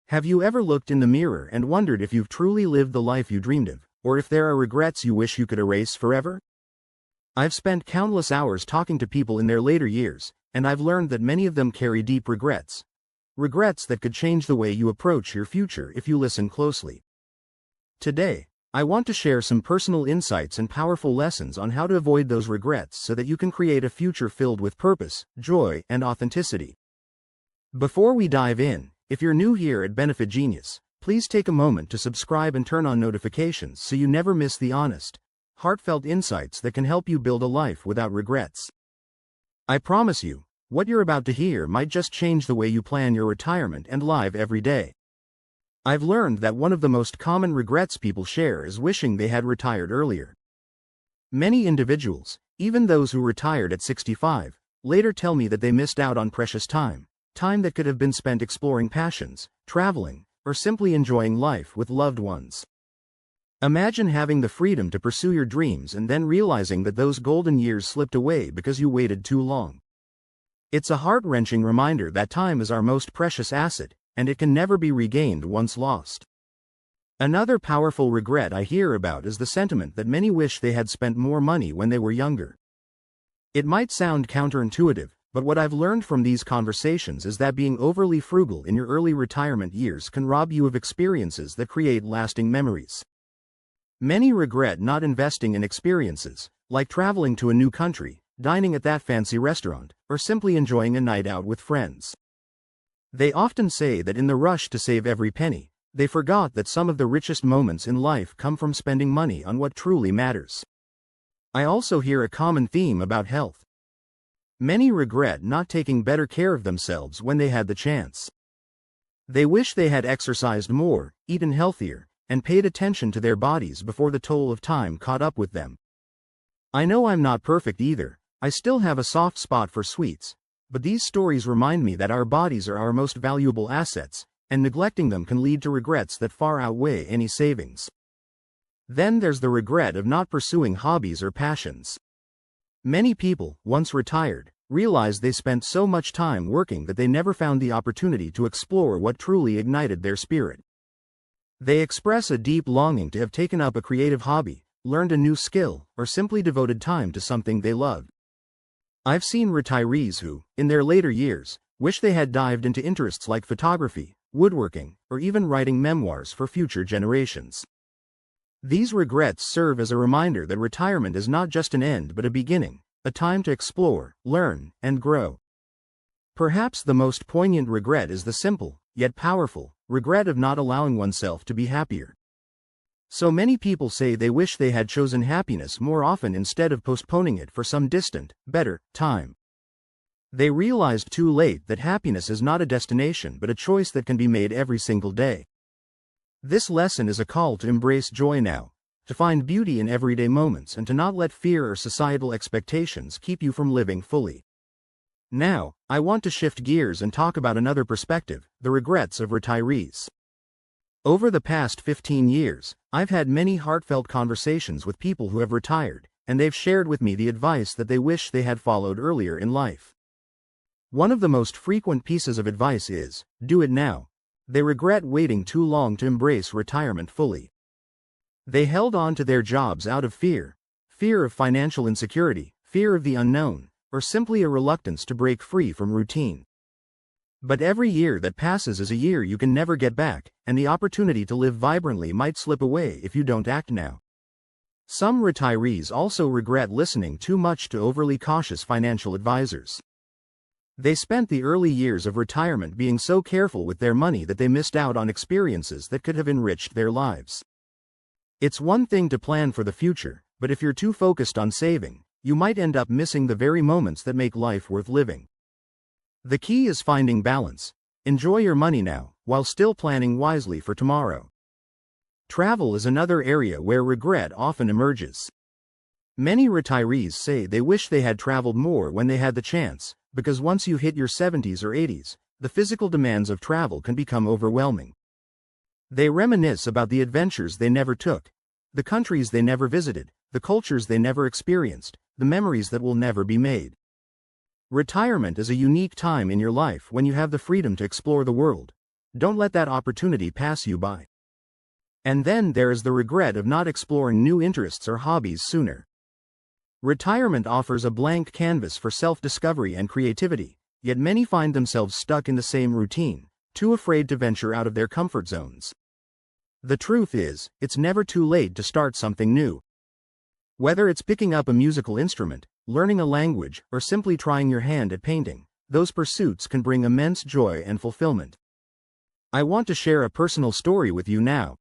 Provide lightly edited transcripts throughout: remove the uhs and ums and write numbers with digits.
Have you ever looked in the mirror and wondered if you've truly lived the life you dreamed of, or if there are regrets you wish you could erase forever? I've spent countless hours talking to people in their later years, and I've learned that many of them carry deep regrets. Regrets that could change the way you approach your future if you listen closely. Today, I want to share some personal insights and powerful lessons on how to avoid those regrets so that you can create a future filled with purpose, joy, and authenticity. Before we dive in, if you're new here at Benefit Genius, please take a moment to subscribe and turn on notifications so you never miss the honest, heartfelt insights that can help you build a life without regrets. I promise you, what you're about to hear might just change the way you plan your retirement and live every day. I've learned that one of the most common regrets people share is wishing they had retired earlier. Many individuals, even those who retired at 65, later tell me that they missed out on precious time that could have been spent exploring passions, traveling, or simply enjoying life with loved ones. Imagine having the freedom to pursue your dreams and then realizing that those golden years slipped away because you waited too long. It's a heart-wrenching reminder that time is our most precious asset, and it can never be regained once lost. Another powerful regret I hear about is the sentiment that many wish they had spent more money when they were younger. It might sound counterintuitive, but what I've learned from these conversations is that being overly frugal in your early retirement years can rob you of experiences that create lasting memories. Many regret not investing in experiences, like traveling to a new country, dining at that fancy restaurant, or simply enjoying a night out with friends. They often say that in the rush to save every penny, they forgot that some of the richest moments in life come from spending money on what truly matters. I also hear a common theme about health. Many regret not taking better care of themselves when they had the chance. They wish they had exercised more, eaten healthier, and paid attention to their bodies before the toll of time caught up with them. I know I'm not perfect either. I still have a soft spot for sweets, but these stories remind me that our bodies are our most valuable assets, and neglecting them can lead to regrets that far outweigh any savings. Then there's the regret of not pursuing hobbies or passions. Many people, once retired, realize they spent so much time working that they never found the opportunity to explore what truly ignited their spirit. They express a deep longing to have taken up a creative hobby, learned a new skill, or simply devoted time to something they loved. I've seen retirees who, in their later years, wish they had dived into interests like photography, woodworking, or even writing memoirs for future generations. These regrets serve as a reminder that retirement is not just an end but a beginning, a time to explore, learn, and grow. Perhaps the most poignant regret is the simple, yet powerful, regret of not allowing oneself to be happier. So many people say they wish they had chosen happiness more often instead of postponing it for some distant, better time. They realized too late that happiness is not a destination but a choice that can be made every single day. This lesson is a call to embrace joy now, to find beauty in everyday moments and to not let fear or societal expectations keep you from living fully. Now, I want to shift gears and talk about another perspective, the regrets of retirees. Over the past 15 years, I've had many heartfelt conversations with people who have retired, and they've shared with me the advice that they wish they had followed earlier in life. One of the most frequent pieces of advice is, do it now. They regret waiting too long to embrace retirement fully. They held on to their jobs out of fear of financial insecurity, fear of the unknown, or simply a reluctance to break free from routine. But every year that passes is a year you can never get back, and the opportunity to live vibrantly might slip away if you don't act now. Some retirees also regret listening too much to overly cautious financial advisors. They spent the early years of retirement being so careful with their money that they missed out on experiences that could have enriched their lives. It's one thing to plan for the future, but if you're too focused on saving, you might end up missing the very moments that make life worth living. The key is finding balance. Enjoy your money now, while still planning wisely for tomorrow. Travel is another area where regret often emerges. Many retirees say they wish they had traveled more when they had the chance, because once you hit your 70s or 80s, the physical demands of travel can become overwhelming. They reminisce about the adventures they never took, the countries they never visited, the cultures they never experienced, the memories that will never be made. Retirement is a unique time in your life when you have the freedom to explore the world, Don't let that opportunity pass you by. And then there is the regret of not exploring new interests or hobbies sooner. Retirement offers a blank canvas for self-discovery and creativity, yet many find themselves stuck in the same routine, too afraid to venture out of their comfort zones. The truth is, it's never too late to start something new. Whether it's picking up a musical instrument, learning a language, or simply trying your hand at painting, those pursuits can bring immense joy and fulfillment. I want to share a personal story with you now.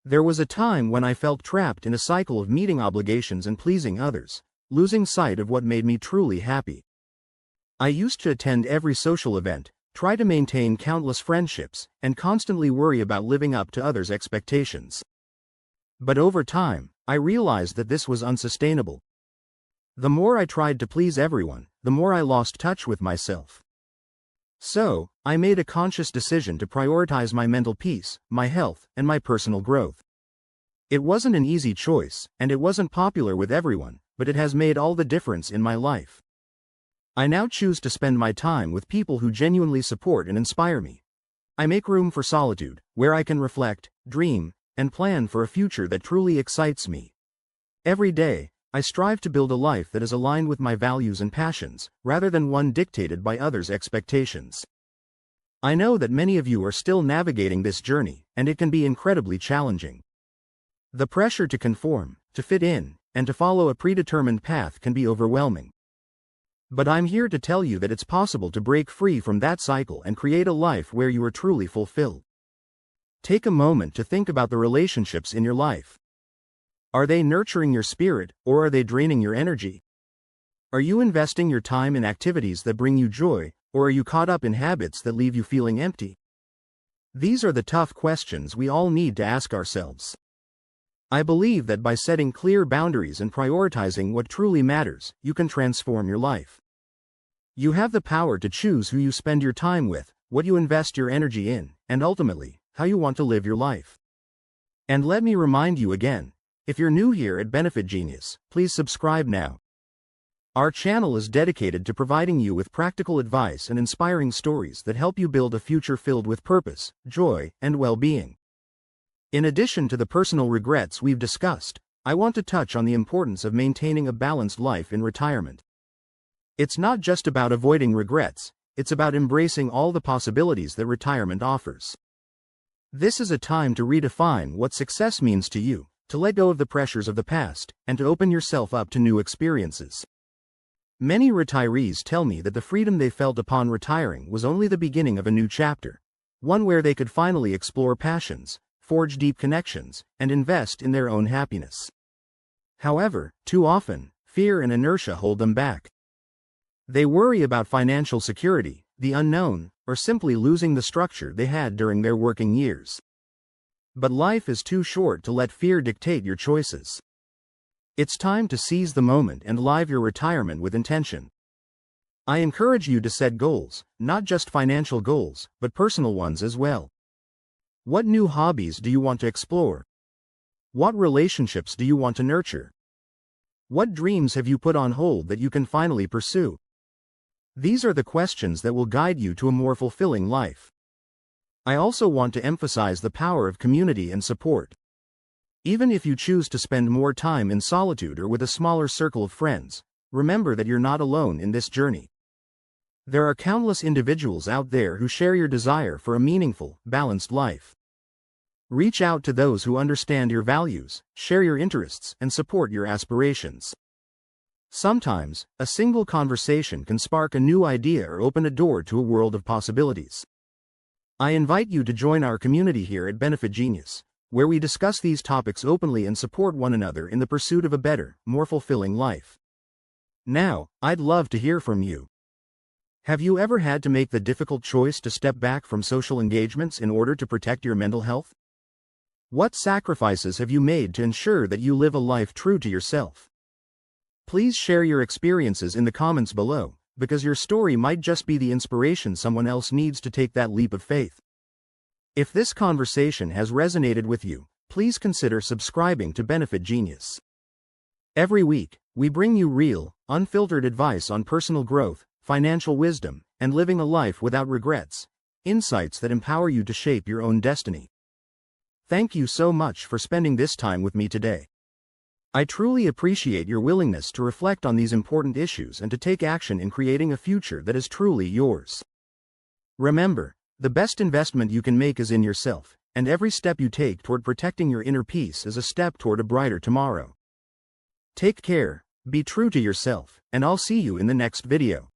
There was a time when I felt trapped in a cycle of meeting obligations and pleasing others, losing sight of what made me truly happy. I used to attend every social event, try to maintain countless friendships, and constantly worry about living up to others' expectations. But over time, I realized that this was unsustainable. The more I tried to please everyone, the more I lost touch with myself. So, I made a conscious decision to prioritize my mental peace, my health, and my personal growth. It wasn't an easy choice, and it wasn't popular with everyone, but it has made all the difference in my life. I now choose to spend my time with people who genuinely support and inspire me. I make room for solitude, where I can reflect, dream, and plan for a future that truly excites me. Every day, I strive to build a life that is aligned with my values and passions, rather than one dictated by others' expectations. I know that many of you are still navigating this journey, and it can be incredibly challenging. The pressure to conform, to fit in, and to follow a predetermined path can be overwhelming. But I'm here to tell you that it's possible to break free from that cycle and create a life where you are truly fulfilled. Take a moment to think about the relationships in your life. Are they nurturing your spirit, or are they draining your energy? Are you investing your time in activities that bring you joy, or are you caught up in habits that leave you feeling empty? These are the tough questions we all need to ask ourselves. I believe that by setting clear boundaries and prioritizing what truly matters, you can transform your life. You have the power to choose who you spend your time with, what you invest your energy in, and ultimately, how you want to live your life. And let me remind you again, if you're new here at Benefit Genius, please subscribe now. Our channel is dedicated to providing you with practical advice and inspiring stories that help you build a future filled with purpose, joy, and well-being. In addition to the personal regrets we've discussed, I want to touch on the importance of maintaining a balanced life in retirement. It's not just about avoiding regrets, it's about embracing all the possibilities that retirement offers. This is a time to redefine what success means to you, to let go of the pressures of the past, and to open yourself up to new experiences. Many retirees tell me that the freedom they felt upon retiring was only the beginning of a new chapter, one where they could finally explore passions, forge deep connections, and invest in their own happiness. However, too often, fear and inertia hold them back. They worry about financial security, the unknown, or simply losing the structure they had during their working years. But life is too short to let fear dictate your choices. It's time to seize the moment and live your retirement with intention. I encourage you to set goals, not just financial goals, but personal ones as well. What new hobbies do you want to explore? What relationships do you want to nurture? What dreams have you put on hold that you can finally pursue? These are the questions that will guide you to a more fulfilling life. I also want to emphasize the power of community and support. Even if you choose to spend more time in solitude or with a smaller circle of friends, remember that you're not alone in this journey. There are countless individuals out there who share your desire for a meaningful, balanced life. Reach out to those who understand your values, share your interests, and support your aspirations. Sometimes, a single conversation can spark a new idea or open a door to a world of possibilities. I invite you to join our community here at Benefit Genius, where we discuss these topics openly and support one another in the pursuit of a better, more fulfilling life. Now, I'd love to hear from you. Have you ever had to make the difficult choice to step back from social engagements in order to protect your mental health? What sacrifices have you made to ensure that you live a life true to yourself? Please share your experiences in the comments below, because your story might just be the inspiration someone else needs to take that leap of faith. If this conversation has resonated with you, please consider subscribing to Benefit Genius. Every week, we bring you real, unfiltered advice on personal growth, financial wisdom, and living a life without regrets, insights that empower you to shape your own destiny. Thank you so much for spending this time with me today. I truly appreciate your willingness to reflect on these important issues and to take action in creating a future that is truly yours. Remember, the best investment you can make is in yourself, and every step you take toward protecting your inner peace is a step toward a brighter tomorrow. Take care, be true to yourself, and I'll see you in the next video.